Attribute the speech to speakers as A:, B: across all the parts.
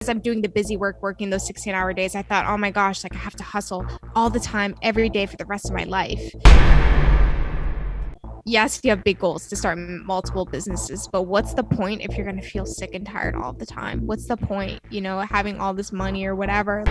A: as I'm doing the busy work, working those 16-hour days, I thought, oh my gosh, like I have to hustle all the time, every day for the rest of my life. Yes, you have big goals to start multiple businesses, but what's the point if you're going to feel sick and tired all the time? What's the point, having all this money or whatever?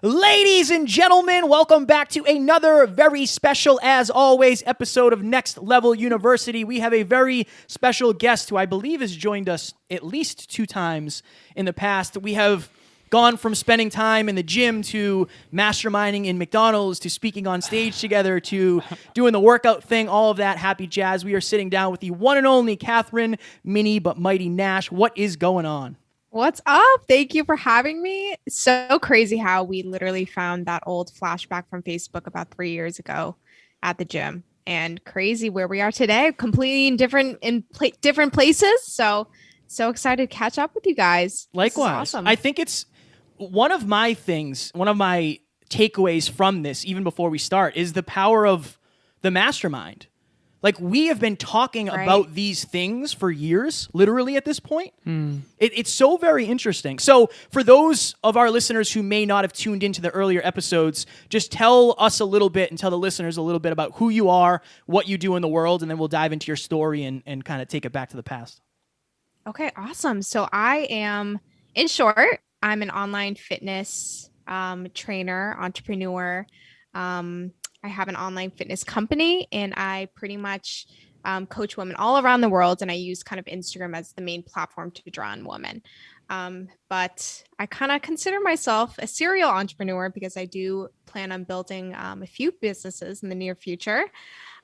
B: Ladies and gentlemen, welcome back to another very special, as always, episode of Next Level University. We have a very special guest who I believe has joined us at least 2 times in the past. We have gone from spending time in the gym to masterminding in McDonald's to speaking on stage together to doing the workout thing, all of that happy jazz. We are sitting down with the one and only Kathryn Minibutmighty Nash. What is going on?
A: What's up? Thank you for having me. So crazy how we literally found that old flashback from Facebook about 3 years ago at the gym, and crazy where we are today, completely in different places. So excited to catch up with you guys.
B: Likewise. Awesome. I think it's one of my takeaways from this, even before we start, is the power of the mastermind. Like, we have been talking about these things for years, literally at this point. It's so very interesting. So for those of our listeners who may not have tuned into the earlier episodes, just tell us a little bit and tell the listeners a little bit about who you are, what you do in the world, and then we'll dive into your story and kind of take it back to the past.
A: Okay, awesome. So I am, in short, I'm an online fitness trainer, entrepreneur. I have an online fitness company, and I pretty much coach women all around the world, and I use kind of Instagram as the main platform to draw on women. But I kind of consider myself a serial entrepreneur because I do plan on building a few businesses in the near future.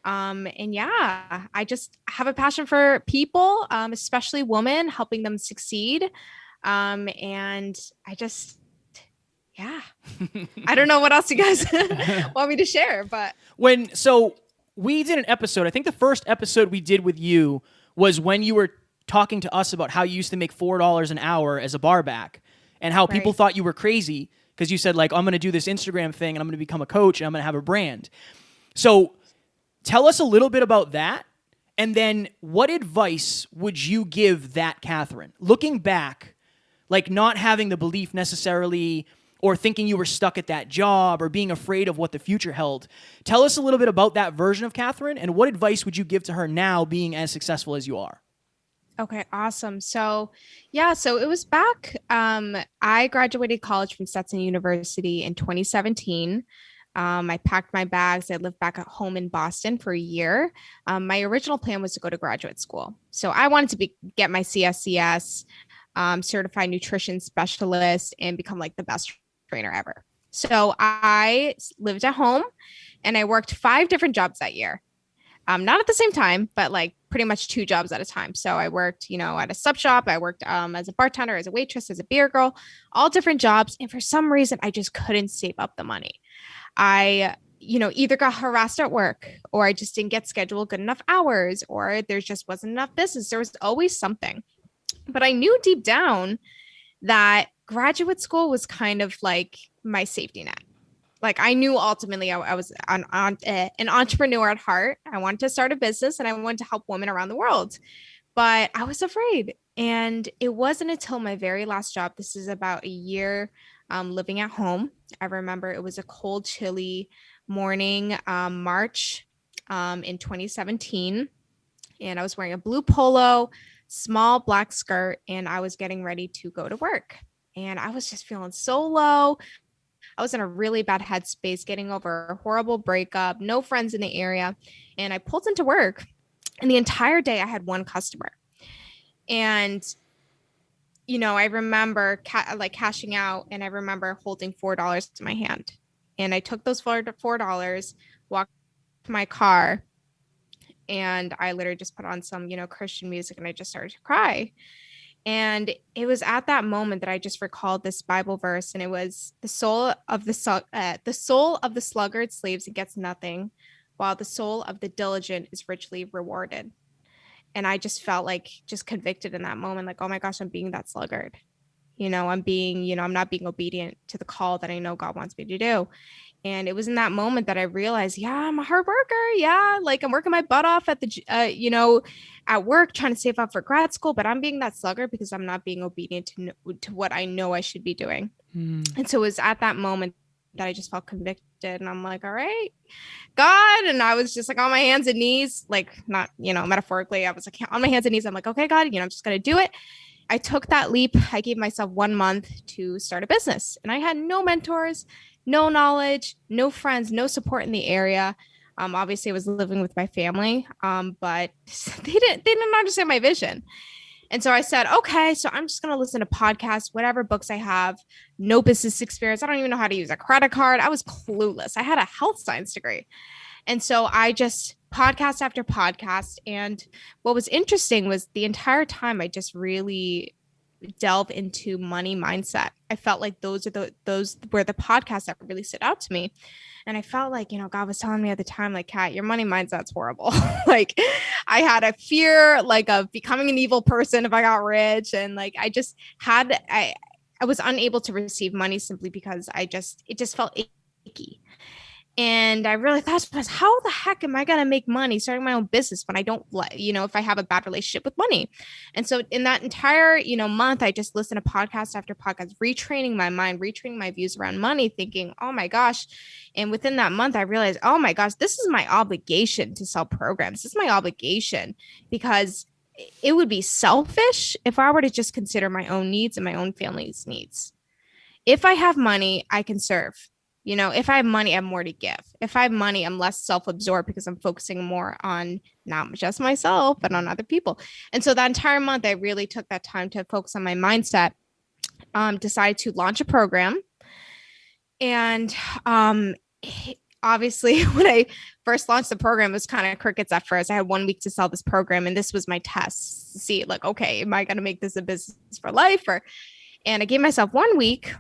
A: And yeah, I just have a passion for people, especially women, helping them succeed. And I don't know what else you guys want me to share, but
B: so we did an episode. I think the first episode we did with you was when you were talking to us about how you used to make $4 an hour as a barback and how people thought you were crazy because you said, like, I'm going to do this Instagram thing and I'm going to become a coach and I'm going to have a brand. So tell us a little bit about that. And then what advice would you give that Kathryn? Looking back, like not having the belief necessarily or thinking you were stuck at that job or being afraid of what the future held. Tell us a little bit about that version of Kathryn, and what advice would you give to her now being as successful as you are?
A: Okay, awesome. So it was back. I graduated college from Stetson University in 2017. I packed my bags. I lived back at home in Boston for a year. My original plan was to go to graduate school. So I wanted to get my CSCS, certified nutrition specialist, and become like the best trainer ever. So I lived at home and I worked 5 different jobs that year. Not at the same time, but like pretty much 2 jobs at a time. So I worked, at a sub shop. I worked as a bartender, as a waitress, as a beer girl, all different jobs. And for some reason, I just couldn't save up the money. I, either got harassed at work, or I just didn't get scheduled good enough hours, or there just wasn't enough business. There was always something. But I knew deep down that graduate school was kind of like my safety net. Like, I knew ultimately I was an entrepreneur at heart. I wanted to start a business and I wanted to help women around the world, but I was afraid. And it wasn't until my very last job, this is about a year living at home. I remember it was a cold, chilly morning, March in 2017. And I was wearing a blue polo, small black skirt, and I was getting ready to go to work. And I was just feeling so low. I was in a really bad headspace, getting over a horrible breakup, no friends in the area. And I pulled into work, and the entire day I had one customer. And, I remember cashing out, and I remember holding $4 to my hand. And I took those $4, walked to my car, and I literally just put on some, Christian music, and I just started to cry. And it was at that moment that I just recalled this Bible verse, and it was the soul of the sluggard slaves and gets nothing, while the soul of the diligent is richly rewarded. And I just felt like just convicted in that moment, like, oh my gosh, I'm being that sluggard. I'm not being obedient to the call that I know God wants me to do. And it was in that moment that I realized, yeah, I'm a hard worker. Yeah, like I'm working my butt off at at work, trying to save up for grad school, but I'm being that slugger because I'm not being obedient to what I know I should be doing. And so it was at that moment that I just felt convicted, and I'm like, all right, God. And I was just like on my hands and knees, like not, metaphorically, I was like on my hands and knees. I'm like, okay, God, I'm just going to do it. I took that leap. I gave myself 1 month to start a business, and I had no mentors, no knowledge, no friends, no support in the area. Obviously, I was living with my family, but they didn't understand my vision. And so I said, okay, so I'm just going to listen to podcasts, whatever books I have, no business experience. I don't even know how to use a credit card. I was clueless. I had a health science degree. And so I just podcast after podcast. And what was interesting was the entire time I just really delve into money mindset. I felt like those were the podcasts that really stood out to me. And I felt like, God was telling me at the time, like, Kat, your money mindset's horrible. Like I had a fear like of becoming an evil person if I got rich. And like I was unable to receive money simply because it just felt icky. And I really thought, how the heck am I going to make money starting my own business when I don't, if I have a bad relationship with money? And so in that entire, month, I just listened to podcast after podcast, retraining my mind, retraining my views around money, thinking, oh my gosh. And within that month, I realized, oh my gosh, this is my obligation to sell programs. This is my obligation because it would be selfish if I were to just consider my own needs and my own family's needs. If I have money, I can serve. If I have money, I have more to give. If I have money, I'm less self-absorbed because I'm focusing more on not just myself, but on other people. And so that entire month, I really took that time to focus on my mindset, decided to launch a program. And obviously, when I first launched the program, it was kind of crickets at first. I had 1 week to sell this program, and this was my test to see, like, okay, am I going to make this a business for life? And I gave myself 1 week.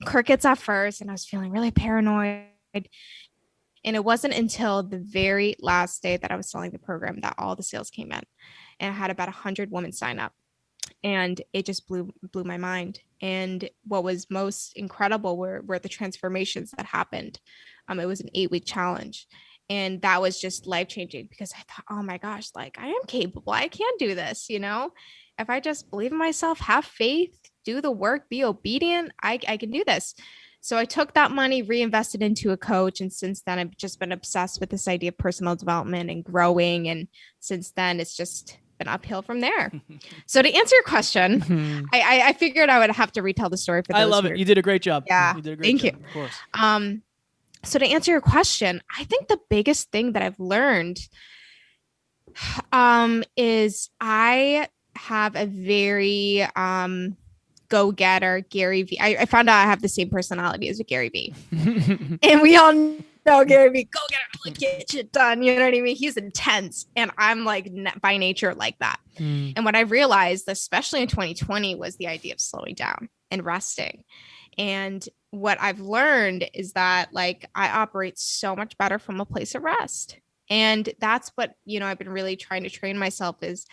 A: Crickets at first, and I was feeling really paranoid. And it wasn't until the very last day that I was selling the program that all the sales came in, and I had about 100 women sign up, and it just blew my mind. And what was most incredible were the transformations that happened. It was an 8-week challenge, and that was just life changing because I thought, oh my gosh, like I am capable. I can do this. If I just believe in myself, have faith, do the work, be obedient, I can do this. So I took that money, reinvested into a coach. And since then, I've just been obsessed with this idea of personal development and growing. And since then, it's just been uphill from there. So to answer your question, I figured I would have to retell the story for those.
B: I love it. You did a great job.
A: Yeah.
B: You did a great
A: Thank
B: job.
A: you.
B: Of course.
A: So to answer your question, I think the biggest thing that I've learned is I have a very go-getter Gary V. I found out I have the same personality as a Gary V. And we all know Gary V, go get it, like, get shit done. You know what I mean? He's intense. And I'm like by nature like that. And what I realized, especially in 2020, was the idea of slowing down and resting. And what I've learned is that like I operate so much better from a place of rest. And that's what, I've been really trying to train myself is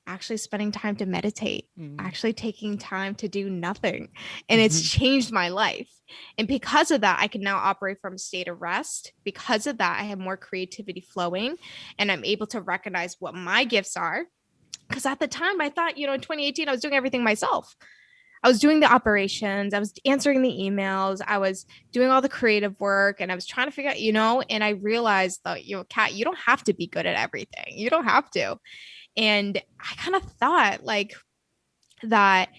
A: actually spending time to meditate, actually taking time to do nothing. And it's changed my life. And because of that, I can now operate from a state of rest. Because of that, I have more creativity flowing, and I'm able to recognize what my gifts are. Because at the time I thought, in 2018, I was doing everything myself. I was doing the operations, I was answering the emails, I was doing all the creative work, and I was trying to figure out, and I realized that, Kat, you don't have to be good at everything. You don't have to. And I kind of thought like that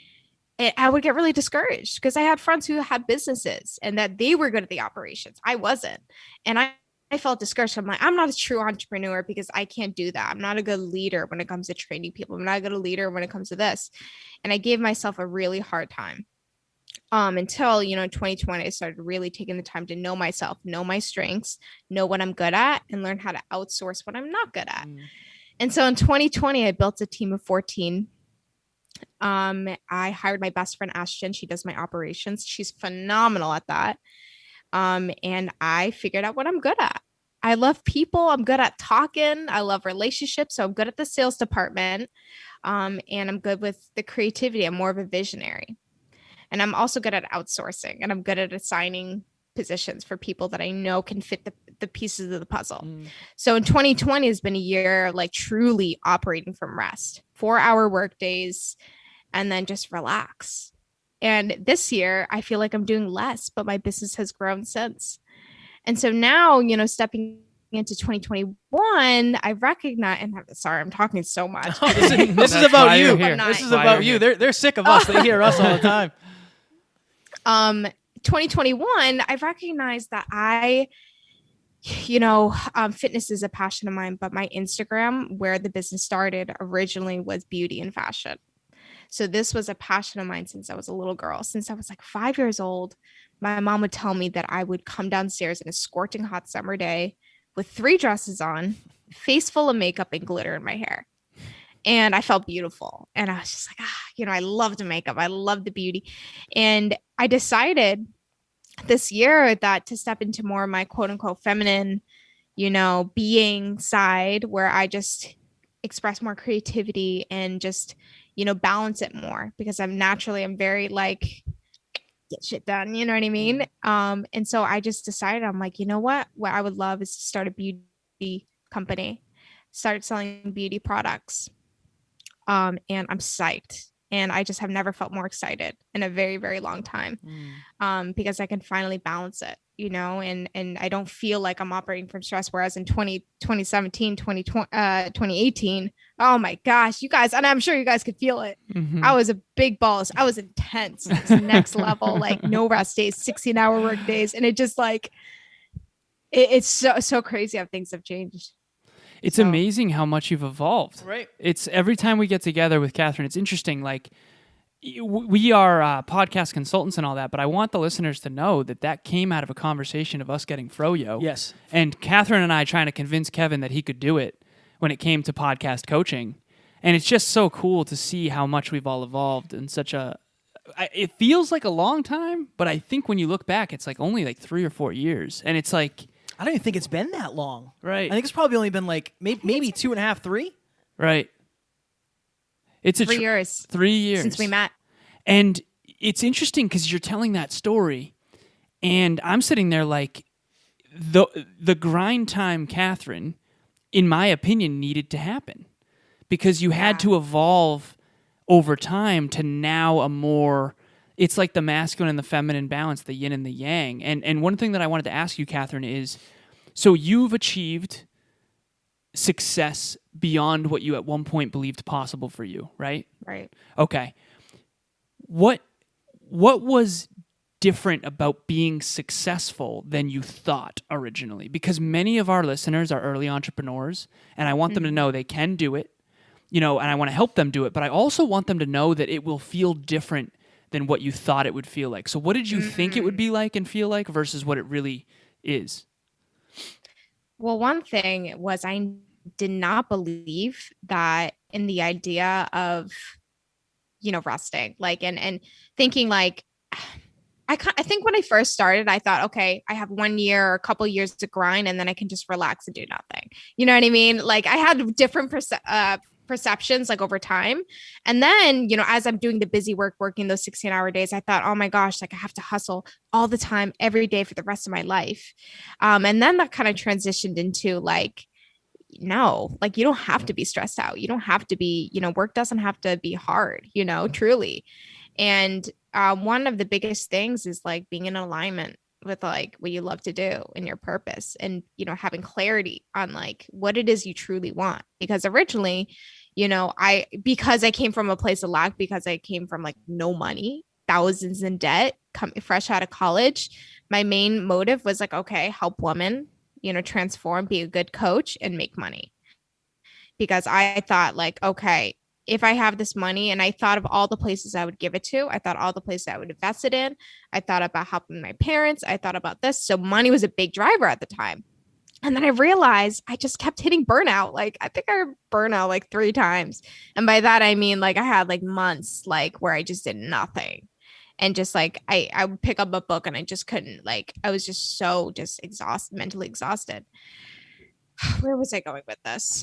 A: I would get really discouraged because I had friends who had businesses and that they were good at the operations. I wasn't. And I felt discouraged. I'm like, I'm not a true entrepreneur because I can't do that. I'm not a good leader when it comes to training people. I'm not a good leader when it comes to this. And I gave myself a really hard time until, in 2020, I started really taking the time to know myself, know my strengths, know what I'm good at, and learn how to outsource what I'm not good at. And so in 2020, I built a team of 14. I hired my best friend, Ashton. She does my operations. She's phenomenal at that. And I figured out what I'm good at. I love people. I'm good at talking. I love relationships. So I'm good at the sales department. And I'm good with the creativity. I'm more of a visionary. And I'm also good at outsourcing, and I'm good at assigning positions for people that I know can fit the pieces of the puzzle. So in 2020 has been a year like truly operating from rest, 4-hour work days, and then just relax. And this year, I feel like I'm doing less, but my business has grown since. And so now, stepping into 2021, I recognize, and sorry, I'm talking so much.
B: This is about you. This is about you. They're sick of us. They hear us all the time.
A: 2021, I recognized that fitness is a passion of mine, but my Instagram, where the business started originally, was beauty and fashion. So this was a passion of mine since I was a little girl. Since I was like 5 years old, my mom would tell me that I would come downstairs in a scorching hot summer day with 3 dresses on, face full of makeup and glitter in my hair. And I felt beautiful. And I was just like, I love the makeup. I love the beauty. And I decided this year that to step into more of my quote unquote feminine, being side, where I just express more creativity and just, balance it more, because I'm very like, get shit done. You know what I mean? And so I just decided, I'm like, you know what I would love is to start a beauty company, start selling beauty products. And I'm psyched. And I just have never felt more excited in a very, very long time, because I can finally balance it, and I don't feel like I'm operating from stress. Whereas in 2017, 2018, oh my gosh, you guys, and I'm sure you guys could feel it. I was a big balls. I was intense. It's next level, like no rest days, 16-hour work days. And it just like, it's so crazy how things have changed.
C: It's amazing how much you've evolved.
B: Right.
C: It's every time we get together with Kathryn, it's interesting. Like, we are podcast consultants and all that, but I want the listeners to know that came out of a conversation of us getting Froyo.
B: Yes.
C: And Kathryn and I trying to convince Kevin that he could do it when it came to podcast coaching. And it's just so cool to see how much we've all evolved in it feels like a long time, but I think when you look back, it's like only like 3 or 4 years. And it's like,
B: I don't even think it's been that long.
C: Right.
B: I think it's probably only been like maybe 2.5, 3.
C: Right. It's
A: 3 years.
C: 3 years
A: since we met.
C: And it's interesting because you're telling that story, and I'm sitting there like, the grind time Kathryn, in my opinion, needed to happen, because you had to evolve over time to now a more, it's like the masculine and the feminine balance, the yin and the yang. And one thing that I wanted to ask you, Kathryn, is, so you've achieved success beyond what you at one point believed possible for you, right?
A: Right.
C: Okay. What was different about being successful than you thought originally? Because many of our listeners are early entrepreneurs, and I want them to know they can do it, and I want to help them do it, but I also want them to know that it will feel different than what you thought it would feel like. So what did you think it would be like and feel like versus what it really is?
A: Well, one thing was I did not believe that in the idea of, resting, like, and thinking like, I think when I first started, I thought, okay, I have 1 year or a couple years to grind, and then I can just relax and do nothing. You know what I mean? Like, I had different perceptions like over time. And then, as I'm doing the busy work, working those 16-hour days, I thought, oh my gosh, like I have to hustle all the time, every day for the rest of my life. And then that kind of transitioned into like, no, like you don't have to be stressed out. You don't have to be, work doesn't have to be hard, truly. And one of the biggest things is like being in alignment with like what you love to do and your purpose, and, having clarity on like what it is you truly want. Because originally, because I came from a place of lack, because I came from like no money, thousands in debt, fresh out of college, my main motive was like, okay, help women, transform, be a good coach, and make money. Because I thought like, okay, if I have this money, and I thought of all the places I would give it to, I thought all the places I would invest it in, I thought about helping my parents, I thought about this. So money was a big driver at the time. And then I realized I just kept hitting burnout. Like, I think I burned out like 3 times. And by that, I mean, like I had like months, like where I just did nothing. And just like, I would pick up a book and I just couldn't, like, I was just so exhausted, mentally exhausted. Where was I going with this?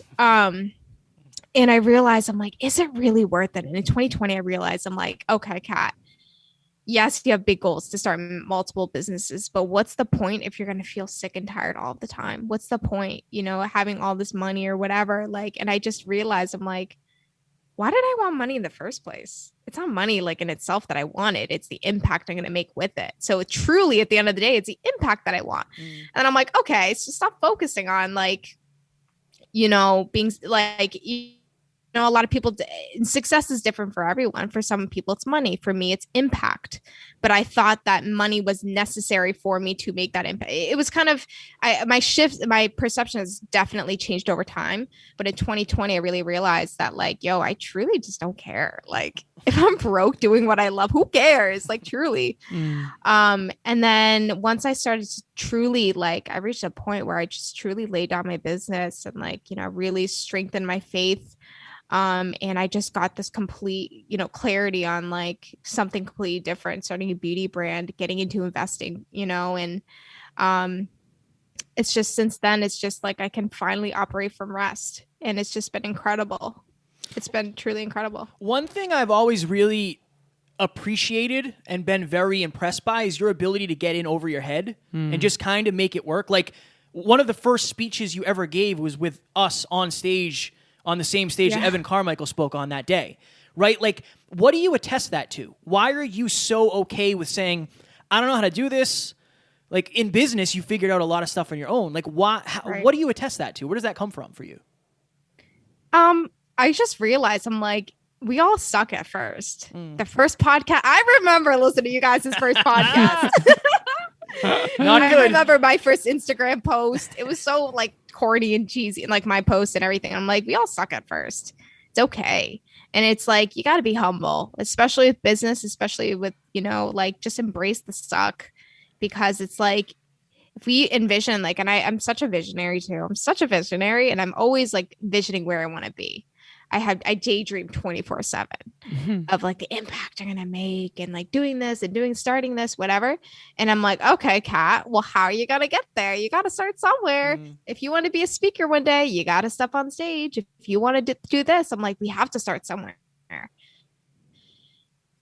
A: And I realized, I'm like, is it really worth it? And in 2020, I realized, I'm like, okay, Kat, yes, you have big goals to start multiple businesses, but what's the point if you're going to feel sick and tired all the time? What's the point, having all this money or whatever? Like, and I just realized I'm like, why did I want money in the first place? It's not money like in itself that I wanted. It's the impact I'm going to make with it. So truly at the end of the day, it's the impact that I want. And I'm like, okay, so stop focusing on like, being like, a lot of people, success is different for everyone. For some people, it's money. For me, it's impact. But I thought that money was necessary for me to make that impact. It was kind of my perception has definitely changed over time. But in 2020, I really realized that like, I truly just don't care. Like if I'm broke doing what I love, who cares? Like truly. And then once I started to truly like, I reached a point where I just truly laid down my business and like, really strengthened my faith. And I just got this complete, clarity on like something completely different, starting a beauty brand, getting into investing, and it's just since then, it's just like I can finally operate from rest. And it's just been incredible. It's been truly incredible.
B: One thing I've always really appreciated and been very impressed by is your ability to get in over your head and just kind of make it work. Like one of the first speeches you ever gave was with us on stage, on the same stage that Evan Carmichael spoke on that day, right? Like, what do you attest that to? Why are you so okay with saying, I don't know how to do this? Like, in business, you figured out a lot of stuff on your own. Like, what do you attest that to? Where does that come from for you?
A: I just realized, I'm like, we all suck at first. The first podcast, I remember listening to you guys' first podcast. I remember my first Instagram post. It was so like corny and cheesy and like my post and everything. I'm like, we all suck at first. It's okay. And it's like, you got to be humble, especially with business, especially with, like just embrace the suck, because it's like, if we envision like, and I'm such a visionary too. I'm such a visionary and I'm always like visioning where I want to be. I daydream 24/7 of like the impact I'm going to make and like doing this and starting this, whatever. And I'm like, okay, Kat, well, how are you going to get there? You got to start somewhere. If you want to be a speaker one day, you got to step on stage. If you want to do this, I'm like, we have to start somewhere.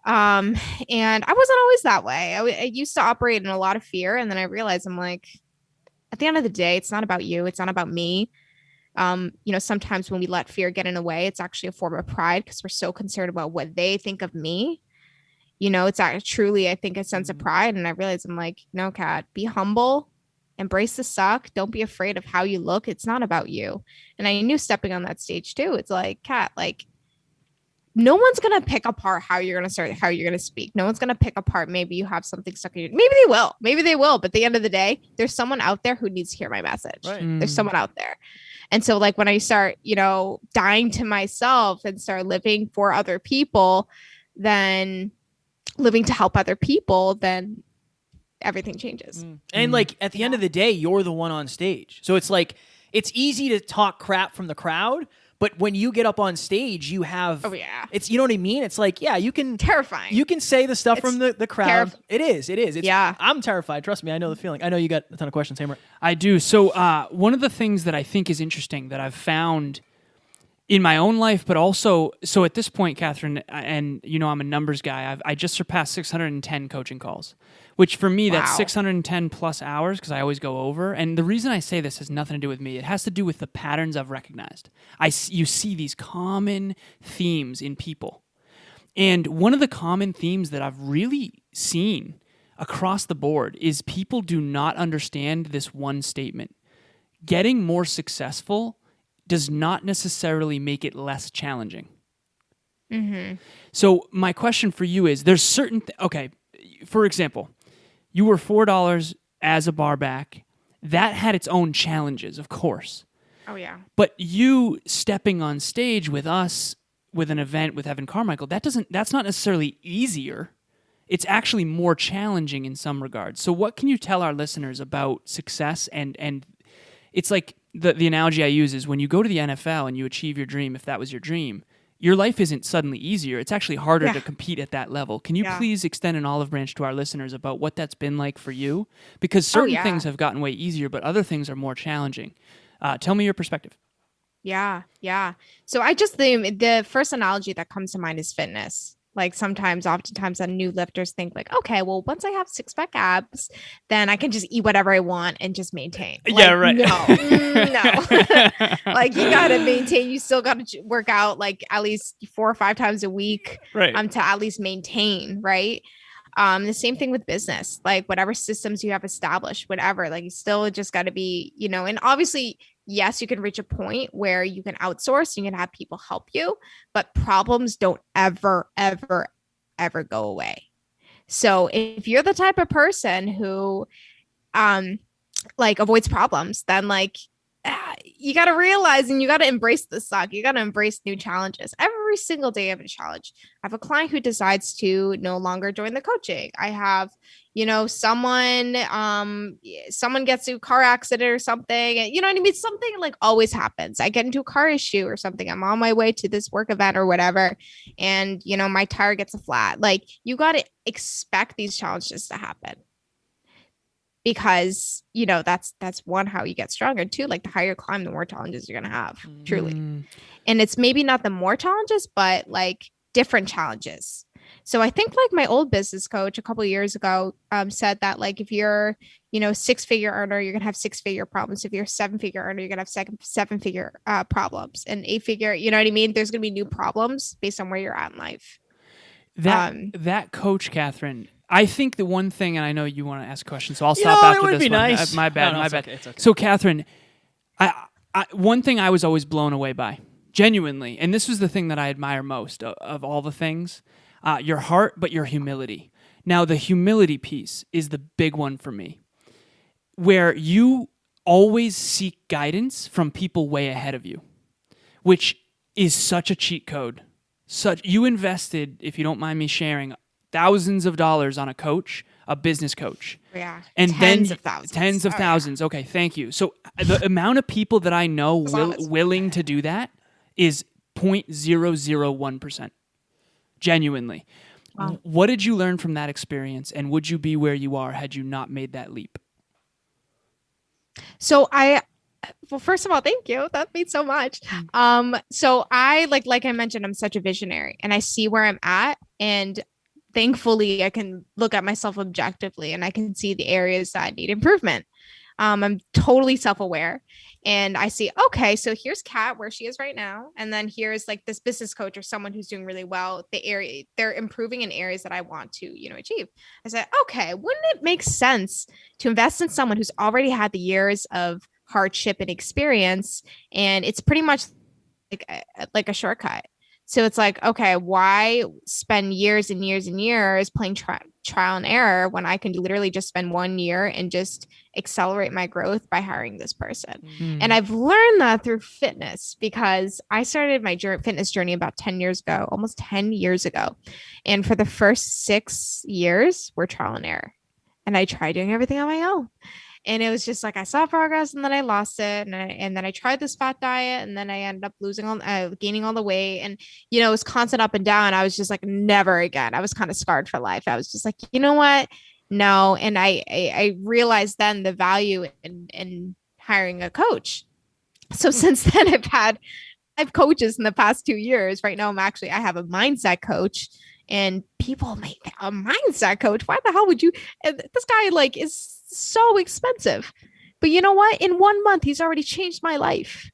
A: And I wasn't always that way. I used to operate in a lot of fear. And then I realized I'm like, at the end of the day, it's not about you. It's not about me. Sometimes when we let fear get in the way, it's actually a form of pride because we're so concerned about what they think of me. It's actually truly, I think, a sense of pride. And I realized I'm like, no, Kat, be humble, embrace the suck. Don't be afraid of how you look. It's not about you. And I knew stepping on that stage too, it's like, Kat, like no one's going to pick apart how you're going to start, how you're going to speak. No one's going to pick apart. Maybe you have something stuck in you. Maybe they will. But at the end of the day, there's someone out there who needs to hear my message. Right. There's someone out there. And so like when I start, dying to myself and start living for other people, then living to help other people, then everything changes.
B: And like at the end of the day, you're the one on stage. So it's like, it's easy to talk crap from the crowd, but when you get up on stage, you have, it's, you know what I mean? It's like, you can,
A: terrifying.
B: You can say the stuff from the crowd. It is. It's,
A: yeah.
B: I'm terrified. Trust me. I know the feeling. I know you got a ton of questions, Hammer.
C: I do. So one of the things that I think is interesting that I've found in my own life, but also, so at this point, Kathryn, and I'm a numbers guy, I just surpassed 610 coaching calls, which for me, that's 610 plus hours because I always go over. And the reason I say this has nothing to do with me. It has to do with the patterns I've recognized. You see these common themes in people. And one of the common themes that I've really seen across the board is people do not understand this one statement. Getting more successful does not necessarily make it less challenging. So my question for you is, there's certain... okay, for example, you were $4 as a bar back. That had its own challenges, of course.
A: Oh, yeah.
C: But you stepping on stage with us, with an event with Evan Carmichael, that's not necessarily easier. It's actually more challenging in some regards. So what can you tell our listeners about success? And it's like the analogy I use is when you go to the NFL and you achieve your dream, if that was your dream, your life isn't suddenly easier. It's actually harder to compete at that level. Can you please extend an olive branch to our listeners about what that's been like for you? Because certain things have gotten way easier, but other things are more challenging. Tell me your perspective.
A: Yeah. So I just think the first analogy that comes to mind is fitness. Like oftentimes, new lifters think like, okay, well, once I have 6-pack abs, then I can just eat whatever I want and just maintain.
C: Yeah,
A: Like,
C: right.
A: no. Like you gotta maintain. You still gotta work out like at least 4 or 5 times a week,
C: Right.
A: to at least maintain, right? The same thing with business, like whatever systems you have established, whatever, like you still just got to be, and obviously, yes, you can reach a point where you can outsource, you can have people help you, but problems don't ever, ever, ever go away. So if you're the type of person who, like avoids problems, then like you got to realize and you got to embrace the suck. You got to embrace new challenges. Every single day I have a challenge. I have a client who decides to no longer join the coaching. I have, someone gets into a car accident or something. You know what I mean? Something like always happens. I get into a car issue or something. I'm on my way to this work event or whatever. And, my tire gets a flat. Like you got to expect these challenges to happen. Because that's one, how you get stronger. Two, like the higher you climb, the more challenges you're gonna have, truly. And it's maybe not the more challenges, but like different challenges. So I think like my old business coach a couple of years ago said that like if you're 6-figure earner, you're gonna have 6-figure problems. If you're a 7-figure earner, you're gonna have 7-figure problems. And 8-figure, you know what I mean? There's gonna be new problems based on where you're at in life.
C: That coach, Kathryn, I think the one thing, and I know you want to ask a question, so I'll stop after
B: it would
C: this
B: be
C: one.
B: nice.
C: My bad.
B: No, it's okay, it's okay.
C: So, Kathryn, one thing I was always blown away by, genuinely, and this was the thing that I admire most of all the things, your heart, but your humility. Now, the humility piece is the big one for me, where you always seek guidance from people way ahead of you, which is such a cheat code. You invested, if you don't mind me sharing, thousands of dollars on a coach, a business coach.
A: Yeah.
C: And
A: tens of thousands.
C: Tens of thousands. Yeah. Okay, thank you. So the amount of people that I know willing to do that is 0.001%. Genuinely.
A: Wow.
C: What did you learn from that experience, and would you be where you are had you not made that leap?
A: So well, first of all, thank you. That means so much. So I like I mentioned, I'm such a visionary and I see where I'm at, and thankfully I can look at myself objectively and I can see the areas that need improvement. I'm totally self-aware and I see, okay, so here's Kat where she is right now. And then here's like this business coach or someone who's doing really well. They're improving in areas that I want to, achieve. I said, okay, wouldn't it make sense to invest in someone who's already had the years of hardship and experience? And it's pretty much like a shortcut. So it's like, okay, why spend years and years and years playing trial and error when I can literally just spend 1 year and just accelerate my growth by hiring this person? And I've learned that through fitness, because I started my fitness journey about 10 years ago, almost 10 years ago. And for the first 6 years, we're trial and error. And I tried doing everything on my own. And it was just like I saw progress and then I lost it. And then I tried this fat diet and then I ended up gaining all the weight. And, it was constant up and down. I was just like, never again. I was kind of scarred for life. I was just like, you know what? No. And I realized then the value in hiring a coach. So since then, I've had 5 coaches in the past 2 years. Right now, I have a mindset coach. And people make a mindset coach. Why the hell would you? This guy is so expensive. But you know what? In 1 month, he's already changed my life.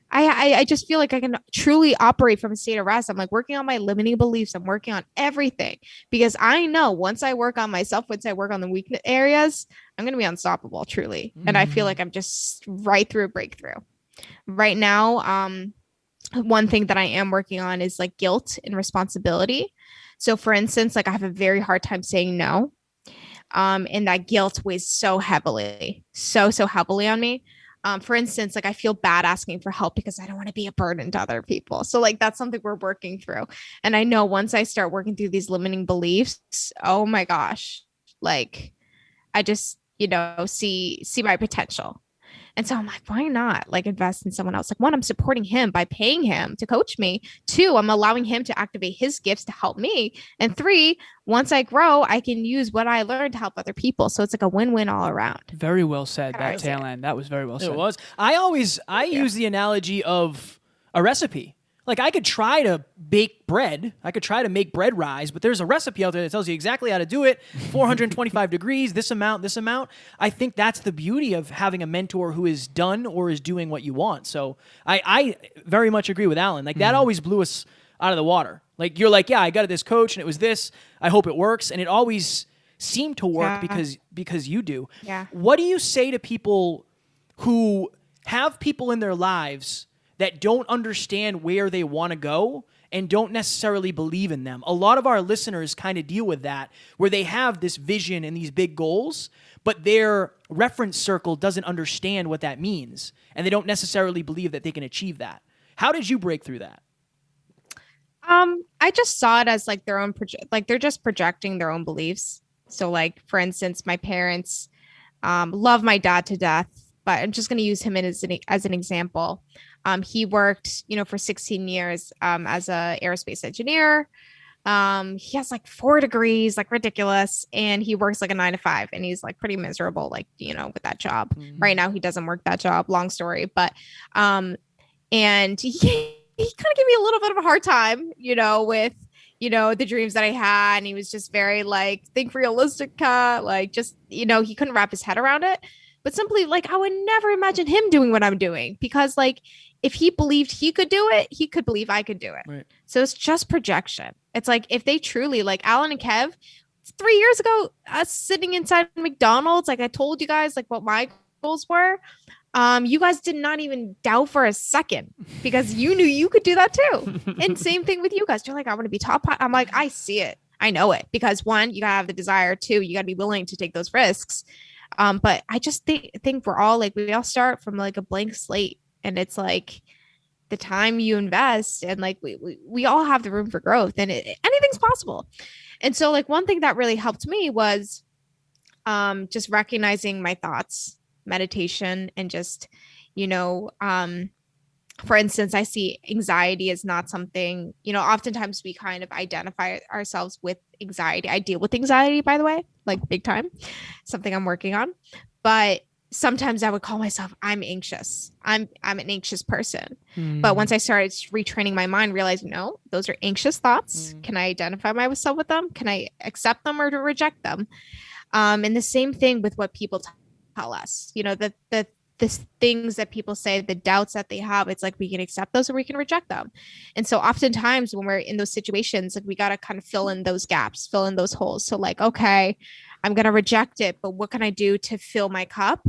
A: I just feel like I can truly operate from a state of rest. I'm like working on my limiting beliefs. I'm working on everything, because I know once I work on myself, once I work on the weak areas, I'm going to be unstoppable, truly. And I feel like I'm just right through a breakthrough right now. One thing that I am working on is like guilt and responsibility. So for instance, like I have a very hard time saying no. And that guilt weighs so heavily on me. For instance, like I feel bad asking for help because I don't want to be a burden to other people. So like that's something we're working through. And I know once I start working through these limiting beliefs, oh my gosh, like I just, see my potential. And so I'm like, why not like invest in someone else? Like 1, I'm supporting him by paying him to coach me. 2, I'm allowing him to activate his gifts to help me. And 3, once I grow, I can use what I learned to help other people. So it's like a win-win all around.
C: Very well said. That tail end. That was very well said.
B: It was. I use the analogy of a recipe. Like, I could try to bake bread. I could try to make bread rise, but there's a recipe out there that tells you exactly how to do it. 425 degrees, this amount, this amount. I think that's the beauty of having a mentor who is done or is doing what you want. So I very much agree with Alan. Like, that always blew us out of the water. Like, you're like, yeah, I got this coach and it was this. I hope it works. And it always seemed to work because you do.
A: Yeah.
B: What do you say to people who have people in their lives that don't understand where they want to go and don't necessarily believe in them? A lot of our listeners kind of deal with that, where they have this vision and these big goals, but their reference circle doesn't understand what that means, and they don't necessarily believe that they can achieve that. How did you break through that?
A: I just saw it as like their own like they're just projecting their own beliefs. So like, for instance, my parents love my dad to death, but I'm just going to use him as an example. He worked, for 16 years as a aerospace engineer. He has like 4 degrees, like ridiculous. And he works like a 9 to 5 and he's like pretty miserable, like, with that job. Right now, he doesn't work that job. Long story. But, and he kind of gave me a little bit of a hard time, with, the dreams that I had. And he was just very like, think realistic, like just, he couldn't wrap his head around it. But simply like, I would never imagine him doing what I'm doing, because like, if he believed he could do it, he could believe I could do it.
B: Right.
A: So it's just projection. It's like, if they truly, like Alan and Kev, 3 years ago, us sitting inside McDonald's, like I told you guys, like what my goals were. You guys did not even doubt for a second, because you knew you could do that too. And same thing with you guys. You're like, I want to be top. I'm like, I see it. I know it, because 1, you gotta have the desire. 2, you gotta be willing to take those risks. But I just think we're all like, we all start from like a blank slate, and it's like the time you invest, and like we all have the room for growth, and anything's possible. And so like, one thing that really helped me was just recognizing my thoughts, meditation, and just, for instance, I see anxiety as not something, oftentimes we kind of identify ourselves with anxiety. I deal with anxiety, by the way, like big time, something I'm working on. But sometimes I would call myself, I'm anxious. I'm an anxious person. But once I started retraining my mind, realizing, no, those are anxious thoughts. Can I identify myself with them? Can I accept them or to reject them? And the same thing with what people tell us, the things that people say, the doubts that they have, it's like we can accept those or we can reject them. And so oftentimes when we're in those situations, like we got to kind of fill in those gaps, fill in those holes. So like, okay, I'm going to reject it, but what can I do to fill my cup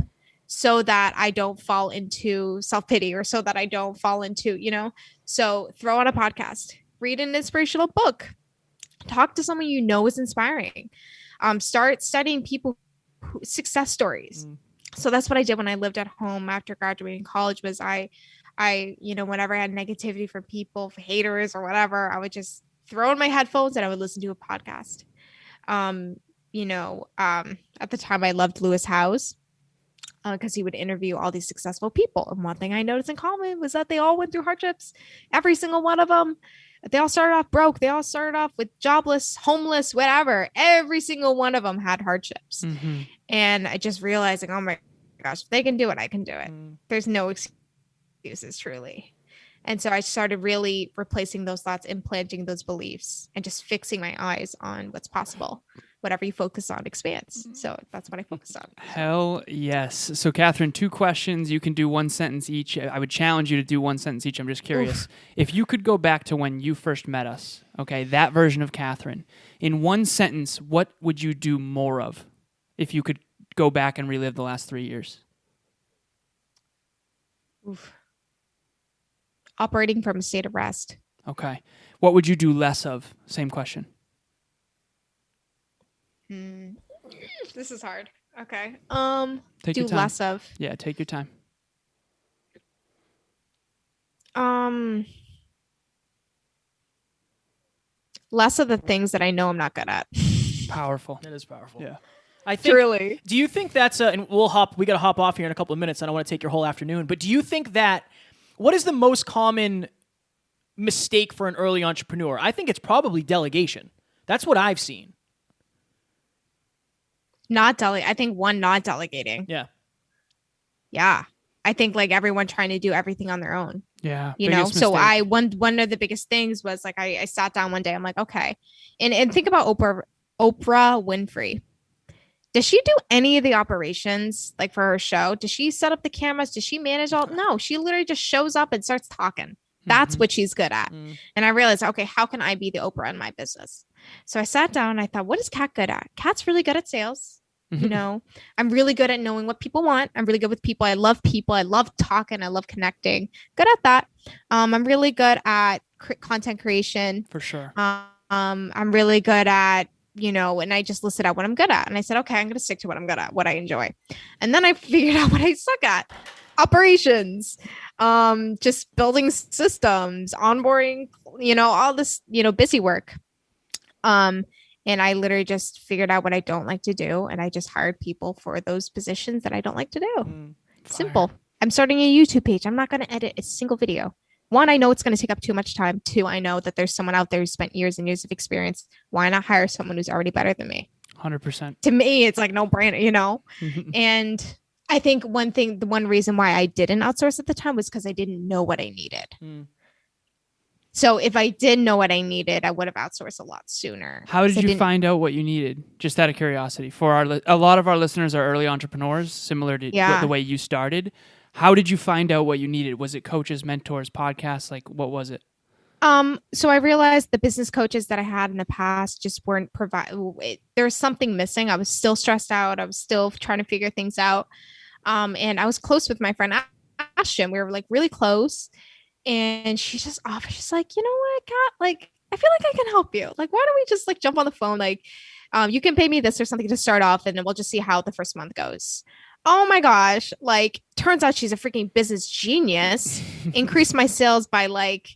A: so that I don't fall into self-pity, or so that I don't fall into, so throw on a podcast, read an inspirational book, talk to someone is inspiring, start studying people, success stories. So that's what I did when I lived at home after graduating college. Was I, whenever I had negativity from people, for haters or whatever, I would just throw in my headphones and I would listen to a podcast. At the time I loved Lewis Howes, because he would interview all these successful people. And one thing I noticed in common was that they all went through hardships. Every single one of them. They all started off broke. They all started off with jobless, homeless, whatever. Every single one of them had hardships. And I just realized, like, oh my gosh, if they can do it, I can do it. There's no excuses, truly. And so I started really replacing those thoughts, implanting those beliefs, and just fixing my eyes on what's possible. Whatever you focus on expands. So that's what I focused on.
C: Hell yes. So Kathryn, 2 questions. You can do 1 sentence each. I would challenge you to do 1 sentence each. I'm just curious. If you could go back to when you first met us, okay, that version of Kathryn, in 1 sentence, what would you do more of if you could go back and relive the last 3 years?
A: Operating from a state of rest.
C: Okay. What would you do less of? Same question.
A: This is hard. Okay.
C: Take
A: do
C: your time.
A: less of.
C: Yeah, take your time.
A: Less of the things that I know I'm not good at.
C: Powerful.
B: That is powerful.
C: Yeah.
B: I think,
A: Truly.
B: do you think that's and we got to hop off here in a couple of minutes. I don't want to take your whole afternoon, but do you think that, what is the most common mistake for an early entrepreneur? I think it's probably delegation. That's what I've seen.
A: I think not delegating.
B: Yeah.
A: Yeah. I think like everyone trying to do everything on their own.
C: Yeah.
A: You know,
C: biggest
A: so
C: mistake.
A: one of the biggest things was like I sat down one day, I'm like, okay. And think about Oprah Winfrey. Does she do any of the operations like for her show? Does she set up the cameras? Does she manage all? No, she literally just shows up and starts talking. That's what she's good at. And I realized, okay, how can I be the Oprah in my business? So I sat down and I thought, what is Kat good at? Kat's really good at sales. You know, I'm really good at knowing what people want. I'm really good with people. I love people. I love talking. I love connecting. Good at that. I'm really good at content creation.
C: For sure.
A: I'm really good at, you know, and I just listed out what I'm good at. And I said, okay, I'm going to stick to what I'm good at, what I enjoy. And then I figured out what I suck at. Operations, just building systems, onboarding, you know, all this, you know, busy work. And I literally just figured out what I don't like to do. And I just hired people for those positions that I don't like to do. Simple. I'm starting a YouTube page. I'm not going to edit a single video. One, I know it's going to take up too much time. Two, I know that there's someone out there who spent years and years of experience. Why not hire someone who's already better than me?
C: 100%.
A: To me, it's like no brainer, you know? And I think the one reason why I didn't outsource at the time was because I didn't know what I needed. So if I did know what I needed, I would have outsourced a lot sooner.
C: How did you find out what you needed? Just out of curiosity. For a lot of our listeners are early entrepreneurs, similar to the way you started. How did you find out what you needed? Was it coaches, mentors, podcasts? Like, what was it?
A: So I realized the business coaches that I had in the past just weren't there was something missing. I was still stressed out. I was still trying to figure things out. And I was close with my friend Ashton. We were like really close. And she just offered, she's like, you know what, Kat, like, I feel like I can help you. Like, why don't we just like jump on the phone? Like, you can pay me this or something to start off and then we'll just see how the first month goes. Oh my gosh. Like, turns out she's a freaking business genius. Increased my sales by like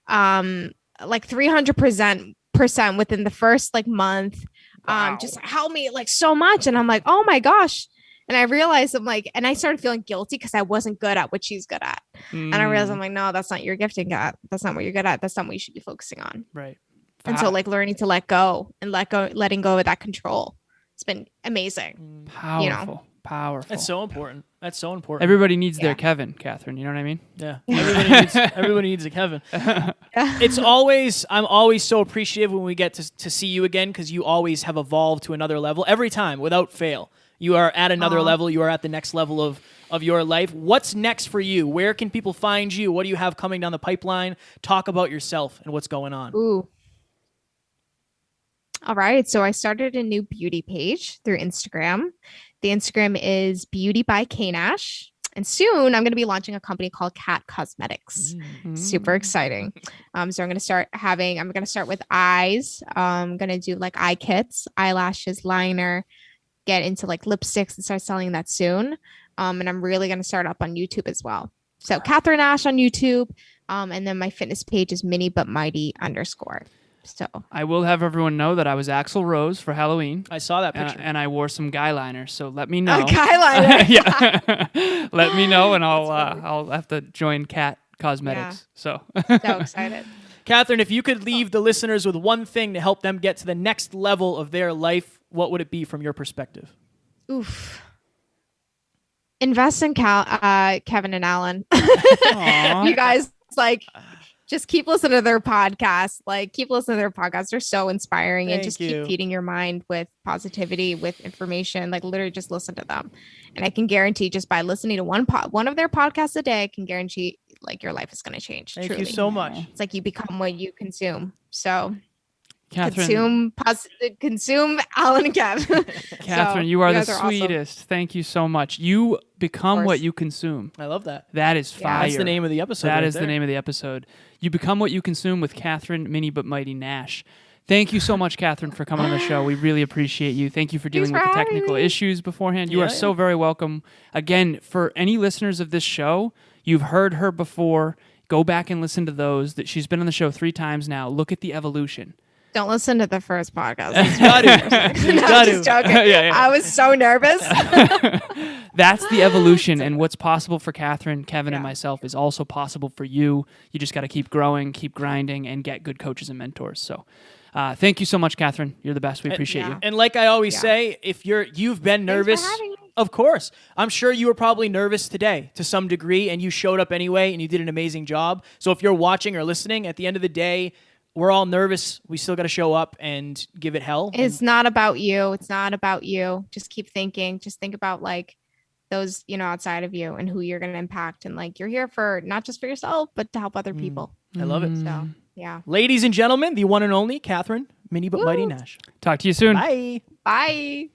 A: 300% within the first like month.
C: Wow.
A: Just helped me like so much. And I'm like, oh my gosh. And I realized I'm like, and I started feeling guilty because I wasn't good at what she's good at. And I realized I'm like, no, that's not your gifting, Kat. That's not what you're good at. That's not what you should be focusing on.
C: Right.
A: And so like learning to letting go of that control. It's been amazing.
C: Powerful.
A: You know?
C: Powerful.
B: That's so important. That's so important.
C: Everybody needs their Kevin, Kathryn. You know what I mean?
B: Yeah. Everybody needs a Kevin. I'm always so appreciative when we get to see you again because you always have evolved to another level every time without fail. You are at another level. You are at the next level of your life. What's next for you? Where can people find you? What do you have coming down the pipeline? Talk about yourself and what's going on.
A: Ooh. All right. So I started a new beauty page through Instagram. The Instagram is Beauty by Kathryn Nash. And soon I'm going to be launching a company called Kat Cosmetics. Super exciting. So I'm going to start with eyes. I'm going to do like eye kits, eyelashes, liner, get into like lipsticks and start selling that soon. And I'm really going to start up on YouTube as well. So Kathryn Nash on YouTube. And then my fitness page is Minibutmighty _ So
C: I will have everyone know that I was Axl Rose for Halloween.
B: I saw that picture.
C: And I wore some guy liner. So let me know.
A: Guy liner.
C: Yeah. Let me know and I'll have to join Kat Cosmetics.
A: Yeah.
C: So
A: excited.
B: Kathryn, if you could leave the listeners with one thing to help them get to the next level of their life, what would it be from your perspective?
A: Oof. Invest in Kevin and Alan. You guys like just keep listening to their podcast. Like keep listening to their podcasts. They're so inspiring. And just keep feeding your mind with positivity, with information. Like literally just listen to them. And I can guarantee just by listening to one of their podcasts a day, I can guarantee like your life is going to change.
B: Thank
A: truly.
B: you so much.
A: It's like you become what you consume. So
C: Kathryn,
A: consume Alan and Kev.
C: Kathryn,
A: So,
C: you are the
A: guys
C: sweetest.
A: Awesome.
C: Thank you so much. You become what you consume.
B: I love that.
C: That is fire.
B: That's the name of the episode.
C: That is the name of the episode. You become what you consume with Kathryn Minibutmighty Nash. Thank you so much, Kathryn, for coming on the show. We really appreciate you. Thank you for dealing with the technical issues beforehand. You are so very welcome. Again, for any listeners of this show, you've heard her before. Go back and listen to those. That she's been on the show 3 times now. Look at the evolution.
A: Don't listen to the first podcast.
B: Just
A: joking.
C: Yeah.
A: I was so nervous.
C: That's the evolution, and what's possible for Kathryn, Kevin, and myself is also possible for you. You just got to keep growing, keep grinding, and get good coaches and mentors. So thank you so much, Kathryn. You're the best. We appreciate you.
B: And like I always say, if you've been nervous Of course. I'm sure you were probably nervous today to some degree, and you showed up anyway, and you did an amazing job. So if you're watching or listening, at the end of the day, we're all nervous. We still got to show up and give it hell.
A: It's not about you. It's not about you. Just keep thinking. Just think about like those, outside of you and who you're going to impact. And like, you're here for not just for yourself, but to help other people.
B: I love it.
A: So, yeah.
B: Ladies and gentlemen, the one and only Kathryn Minibutmighty Nash.
C: Talk to you soon.
B: Bye.
A: Bye.